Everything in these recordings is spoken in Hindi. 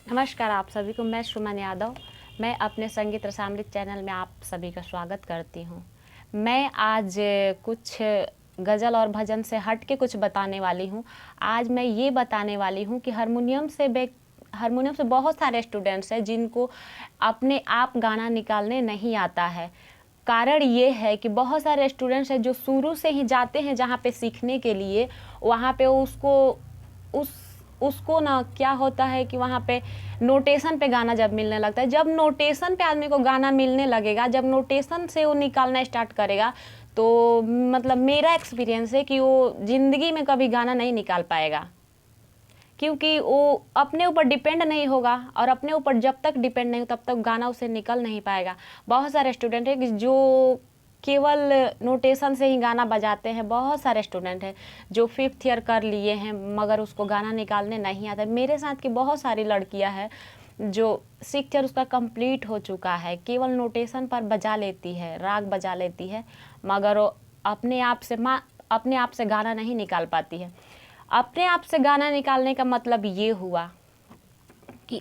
नमस्कार आप सभी को। मैं सुमन यादव। मैं अपने संगीत रसामृत चैनल में आप सभी का स्वागत करती हूँ। मैं आज कुछ गज़ल और भजन से हट के कुछ बताने वाली हूँ। आज मैं ये बताने वाली हूँ कि हारमोनियम से बहुत सारे स्टूडेंट्स हैं जिनको अपने आप गाना निकालने नहीं आता है। कारण ये है कि बहुत सारे स्टूडेंट्स हैं जो शुरू से ही जाते हैं जहाँ पे सीखने के लिए, वहाँ पे उसको ना क्या होता है कि वहाँ पे नोटेशन पे गाना जब मिलने लगता है, जब नोटेशन पे आदमी को गाना मिलने लगेगा, जब नोटेशन से वो निकालना स्टार्ट करेगा, तो मतलब मेरा एक्सपीरियंस है कि वो ज़िंदगी में कभी गाना नहीं निकाल पाएगा, क्योंकि वो अपने ऊपर डिपेंड नहीं होगा, और अपने ऊपर जब तक डिपेंड नहीं हो तब तक गाना उसे निकल नहीं पाएगा। बहुत सारे स्टूडेंट हैं कि जो केवल नोटेशन से ही गाना बजाते हैं। बहुत सारे स्टूडेंट हैं जो 5th ईयर कर लिए हैं मगर उसको गाना निकालने नहीं आता। मेरे साथ की बहुत सारी लड़कियां हैं जो 6th ईयर उसका कंप्लीट हो चुका है, केवल नोटेशन पर बजा लेती है, राग बजा लेती है, मगर वो अपने आप से गाना नहीं निकाल पाती है। अपने आप से गाना निकालने का मतलब ये हुआ कि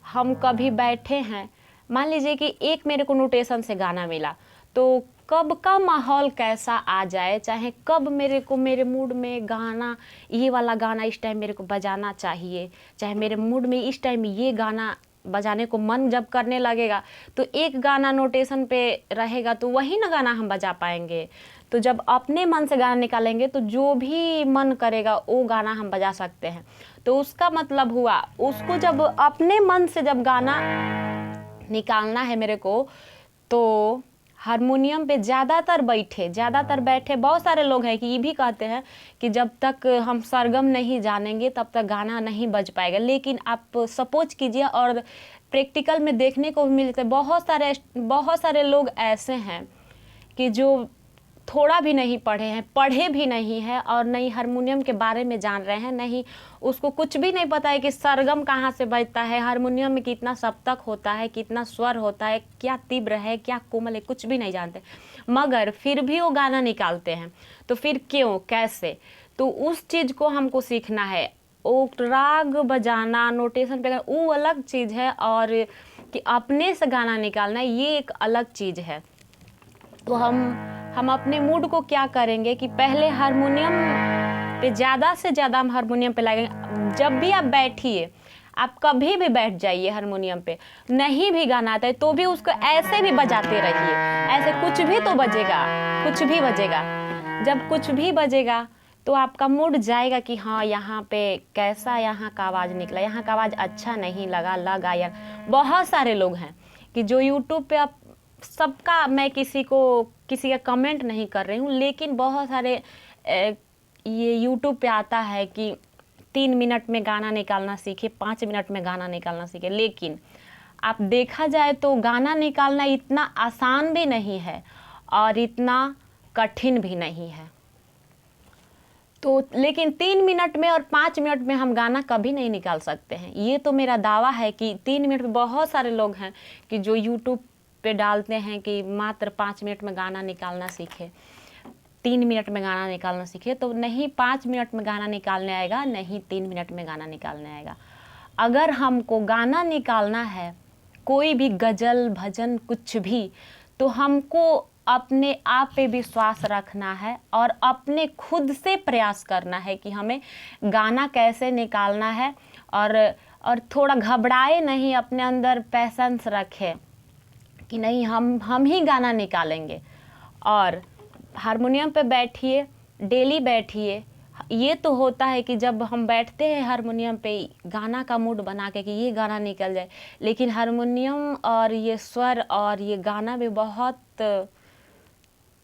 हम कभी बैठे हैं, मान लीजिए कि एक मेरे को नोटेशन से गाना मिला, तो कब का माहौल कैसा आ जाए, चाहे कब मेरे मूड में गाना, ये वाला गाना इस टाइम मेरे को बजाना चाहिए, चाहे मेरे मूड में इस टाइम ये गाना बजाने को मन जब करने लगेगा, तो एक गाना नोटेशन पे रहेगा तो वही ना गाना हम बजा पाएंगे। तो जब अपने मन से गाना निकालेंगे तो जो भी मन करेगा वो गाना हम बजा सकते हैं। तो उसका मतलब हुआ, उसको जब अपने मन से जब गाना निकालना है मेरे को, तो हारमोनियम पे ज़्यादातर बैठे बहुत सारे लोग हैं कि ये भी कहते हैं कि जब तक हम सरगम नहीं जानेंगे तब तक गाना नहीं बज पाएगा। लेकिन आप सपोज कीजिए, और प्रैक्टिकल में देखने को मिलते बहुत सारे लोग ऐसे हैं कि जो थोड़ा भी नहीं पढ़े भी नहीं है, और नहीं हारमोनियम के बारे में जान रहे हैं, नहीं उसको कुछ भी नहीं पता है कि सरगम कहाँ से बजता है, हारमोनियम में कितना सप्तक होता है, कितना स्वर होता है, क्या तीव्र है, क्या कोमल है, कुछ भी नहीं जानते, मगर फिर भी वो गाना निकालते हैं। तो फिर क्यों, कैसे? तो उस चीज़ को हमको सीखना है। वो राग बजाना, नोटेशन पे वो अलग चीज़ है, और कि अपने से गाना निकालना ये एक अलग चीज़ है। तो हम अपने मूड को क्या करेंगे कि पहले हारमोनियम पे ज़्यादा से ज़्यादा हम हारमोनियम पे लगाएंगे। जब भी आप बैठिए, आप कभी भी बैठ जाइए हारमोनियम पे, नहीं भी गाना आता है तो भी उसको ऐसे भी बजाते रहिए, ऐसे कुछ भी तो बजेगा, कुछ भी बजेगा। जब कुछ भी बजेगा तो आपका मूड जाएगा कि हाँ यहाँ पे कैसा यहाँ का आवाज़ निकला, यहाँ का आवाज़ अच्छा नहीं लगा यार। बहुत सारे लोग हैं कि जो यूट्यूब पे आप सबका, मैं किसी का कमेंट नहीं कर रही हूँ, लेकिन बहुत सारे ये यूट्यूब पे आता है कि 3 मिनट में गाना निकालना सीखे, 5 मिनट में गाना निकालना सीखे। लेकिन आप देखा जाए तो गाना निकालना इतना आसान भी नहीं है और इतना कठिन भी नहीं है। तो लेकिन 3 मिनट में और 5 मिनट में हम गाना कभी नहीं निकाल सकते हैं। ये तो मेरा दावा है कि 3 मिनट में बहुत सारे लोग हैं कि जो यूट्यूब पे डालते हैं कि मात्र 5 मिनट में गाना निकालना सीखे, 3 मिनट में गाना निकालना सीखे। तो नहीं 5 मिनट में गाना निकालने आएगा, नहीं 3 मिनट में गाना निकालने आएगा। अगर हमको गाना निकालना है, कोई भी गज़ल भजन कुछ भी, तो हमको अपने आप पे विश्वास रखना है और अपने खुद से प्रयास करना है कि हमें गाना कैसे निकालना है। और थोड़ा घबराए नहीं, अपने अंदर पैसेंस रखें कि नहीं हम ही गाना निकालेंगे। और हारमोनियम पे बैठिए, डेली बैठिए। ये तो होता है कि जब हम बैठते हैं हारमोनियम पे, गाना का मूड बना के कि ये गाना निकल जाए, लेकिन हारमोनियम और ये स्वर और ये गाना भी बहुत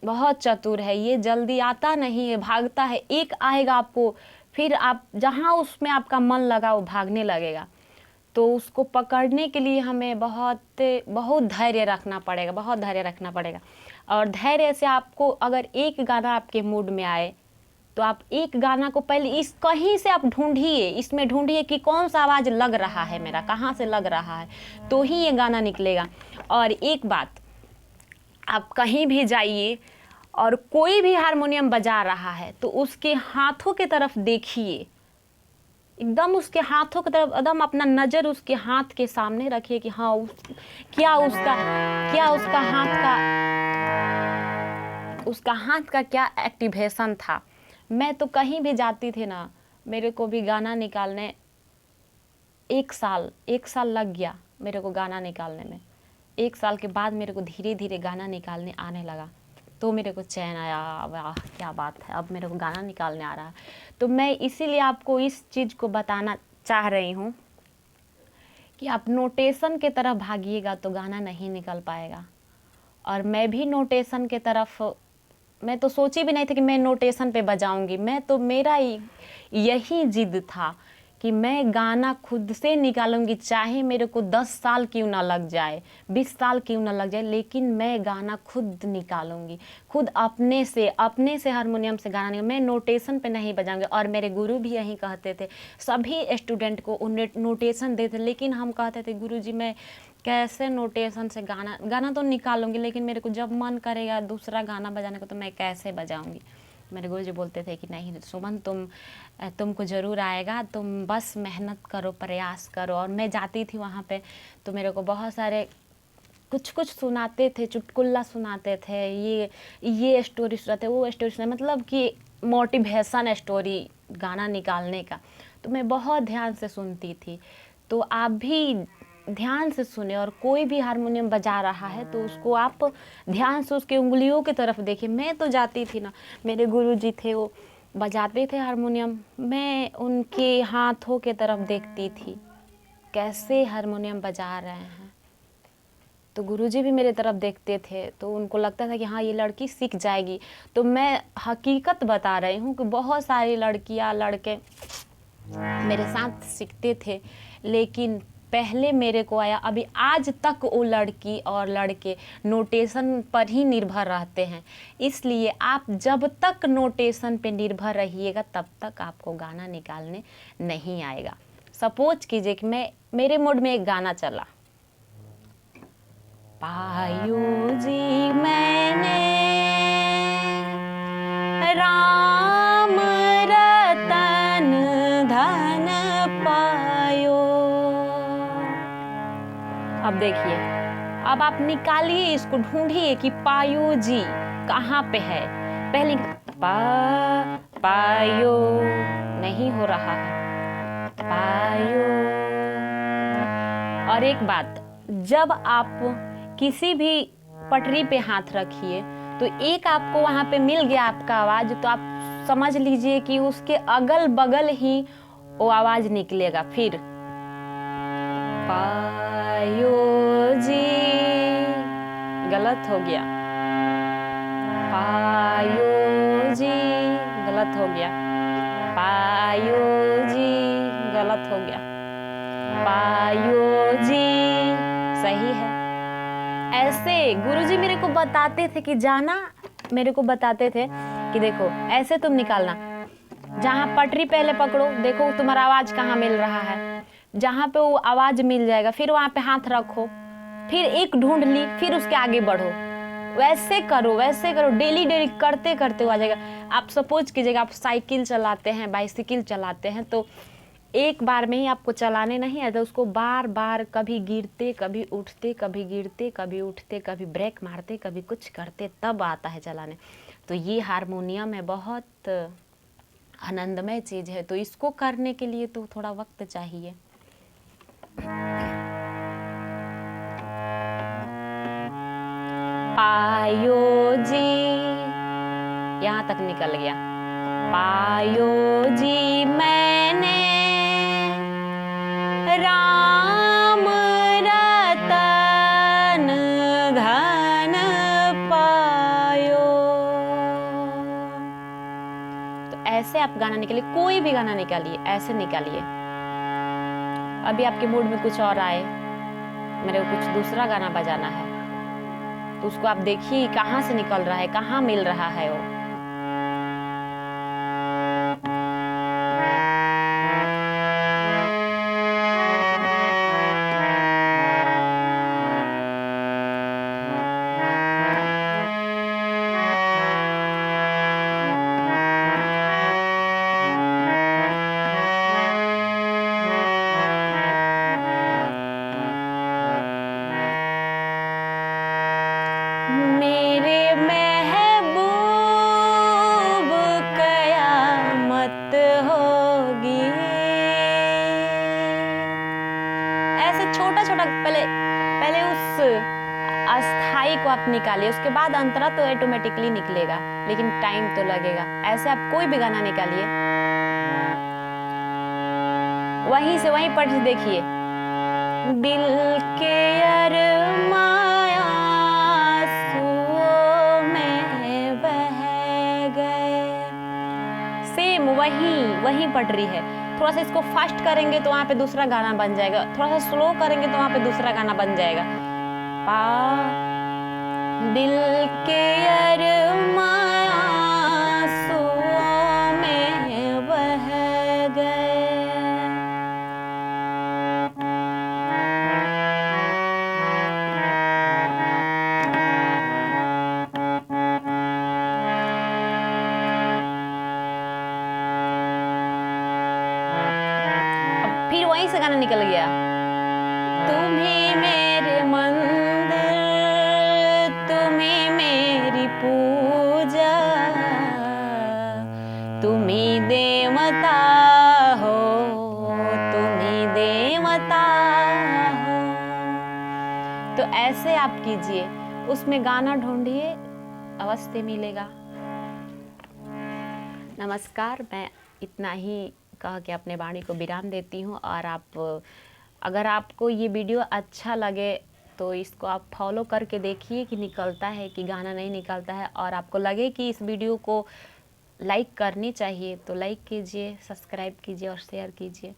बहुत चतुर है। ये जल्दी आता नहीं है, भागता है। एक आएगा आपको, फिर आप जहाँ उसमें आपका मन लगा वो भागने लगेगा। तो उसको पकड़ने के लिए हमें बहुत बहुत धैर्य रखना पड़ेगा, बहुत धैर्य रखना पड़ेगा। और धैर्य से आपको, अगर एक गाना आपके मूड में आए तो आप एक गाना को पहले इस कहीं से आप ढूंढिए, इसमें ढूंढिए कि कौन सा आवाज़ लग रहा है मेरा, कहाँ से लग रहा है, तो ही ये गाना निकलेगा। और एक बात, आप कहीं भी जाइए और कोई भी हारमोनियम बजा रहा है तो उसके हाथों की तरफ देखिए, एकदम उसके हाथों की तरफ, एकदम अपना नज़र उसके हाथ के सामने रखिए कि हाँ क्या उसका हाथ का क्या एक्टिवेशन था। मैं तो कहीं भी जाती थी ना, मेरे को भी गाना निकालने 1 साल लग गया मेरे को गाना निकालने में। 1 साल के बाद मेरे को धीरे धीरे गाना निकालने आने लगा, तो मेरे को चैन आया, वाह क्या बात है, अब मेरे को गाना निकालने आ रहा है। तो मैं इसीलिए आपको इस चीज़ को बताना चाह रही हूँ कि आप नोटेशन के तरफ भागिएगा तो गाना नहीं निकल पाएगा। और मैं भी नोटेशन के तरफ, मैं तो सोची भी नहीं थी कि मैं नोटेशन पे बजाऊंगी। मैं तो मेरा यही जिद था कि मैं गाना खुद से निकालूंगी, चाहे मेरे को 10 साल क्यों ना लग जाए, 20 साल क्यों ना लग जाए, लेकिन मैं गाना खुद निकालूंगी, खुद अपने से हारमोनियम से गाना मैं नोटेशन पे नहीं बजाऊंगी। और मेरे गुरु भी यही कहते थे, सभी स्टूडेंट को नोटेशन देते, लेकिन हम कहते थे गुरुजी मैं कैसे नोटेशन से गाना तो निकालूंगी, लेकिन मेरे को जब मन करेगा दूसरा गाना बजाने को तो मैं कैसे बजाऊंगी। मेरे गुरुजी बोलते थे कि नहीं सुमन, तुमको ज़रूर आएगा, तुम बस मेहनत करो, प्रयास करो। और मैं जाती थी वहाँ पे तो मेरे को बहुत सारे कुछ सुनाते थे, चुटकुल्ला सुनाते थे, ये स्टोरी सुनाते, वो स्टोरी सुनाते, मतलब कि मोटिवेशन स्टोरी गाना निकालने का। तो मैं बहुत ध्यान से सुनती थी। तो आप भी ध्यान से सुने, और कोई भी हारमोनियम बजा रहा है तो उसको आप ध्यान से उसकी उंगलियों की तरफ देखिए। मैं तो जाती थी ना, मेरे गुरुजी थे वो बजाते थे हारमोनियम, मैं उनके हाथों के तरफ देखती थी कैसे हारमोनियम बजा रहे हैं। तो गुरुजी भी मेरे तरफ देखते थे, तो उनको लगता था कि हाँ ये लड़की सीख जाएगी। तो मैं हकीकत बता रही हूँ कि बहुत सारी लड़कियाँ लड़के मेरे साथ सीखते थे, लेकिन पहले मेरे को आया। अभी आज तक वो लड़की और लड़के नोटेशन पर ही निर्भर रहते हैं। इसलिए आप जब तक नोटेशन पे निर्भर रहिएगा तब तक आपको गाना निकालने नहीं आएगा। सपोज कीजिए कि मेरे मूड में एक गाना चला, पायो जी मैंने राम रतन धन पायो। अब देखिए, अब आप निकालिए इसको, ढूंढिए कि पायो जी कहाँ पे है। पहले पायो नहीं हो रहा है, पायो। और एक बात, जब आप किसी भी पटरी पे हाथ रखिए तो एक आपको वहां पे मिल गया आपका आवाज, तो आप समझ लीजिए कि उसके अगल बगल ही वो आवाज निकलेगा। फिर पायो जी, गलत हो गया, पायो जी गलत हो गया, पायो जी गलत हो गया, पायो जी सही है। ऐसे गुरुजी मेरे को बताते थे कि जाना, मेरे को बताते थे कि देखो ऐसे तुम निकालना, जहाँ पटरी पहले पकड़ो, देखो तुम्हारा आवाज कहाँ मिल रहा है, जहाँ पे वो आवाज मिल जाएगा फिर वहाँ पे हाथ रखो, फिर एक ढूंढ ली, फिर उसके आगे बढ़ो। वैसे करो, डेली करते करते हो आ जाएगा। आप सपोज कीजिएगा आप साइकिल चलाते हैं, बाइसिकल चलाते हैं, तो एक बार में ही आपको चलाने नहीं आता, उसको बार बार कभी गिरते, कभी उठते, कभी गिरते, कभी उठते, कभी ब्रेक मारते, कभी कुछ करते, तब आता है चलाने। तो ये हारमोनियम है, बहुत आनंदमय चीज़ है, तो इसको करने के लिए तो थोड़ा वक्त चाहिए। पायो जी, यहाँ तक निकल गया, पायो जी मैंने राम रतन धन पायो। तो ऐसे आप गाना निकालिए, कोई भी गाना निकालिए, ऐसे निकालिए। अभी आपके मूड में कुछ और आए, मेरे को कुछ दूसरा गाना बजाना है, तो उसको आप देखिए कहाँ से निकल रहा है, कहाँ मिल रहा है वो। ऐसे छोटा छोटा पहले पहले उस अस्थाई को आप निकालिए, उसके बाद अंतरा तो ऑटोमेटिकली निकलेगा, लेकिन टाइम तो लगेगा। ऐसे आप कोई भी गाना निकालिए, वहीं से वहीं पढ़ देखिए, दिल के अरमाया आंसुओं में बह गए, सेम वहीं पढ़ रही है। थोड़ा सा इसको फास्ट करेंगे तो वहाँ पे दूसरा गाना बन जाएगा, थोड़ा सा स्लो करेंगे तो वहाँ पे दूसरा गाना बन जाएगा। पा दिल के अरमां आंसुओं में बह गए। अब फिर वहीं से गाना निकल गया, तुम्हें मेरे मंदिर, तुम्हें मेरी पूजा, तुम्ही देवता हो, तुम्ही देवता हो। तो ऐसे आप कीजिए, उसमें गाना ढूंढिए, अवश्य मिलेगा। नमस्कार, मैं इतना ही कह के अपने वाणी को विराम देती हूँ। और अगर आपको ये वीडियो अच्छा लगे तो इसको आप फॉलो करके देखिए कि निकलता है कि गाना नहीं निकलता है। और आपको लगे कि इस वीडियो को लाइक करनी चाहिए तो लाइक कीजिए, सब्सक्राइब कीजिए और शेयर कीजिए।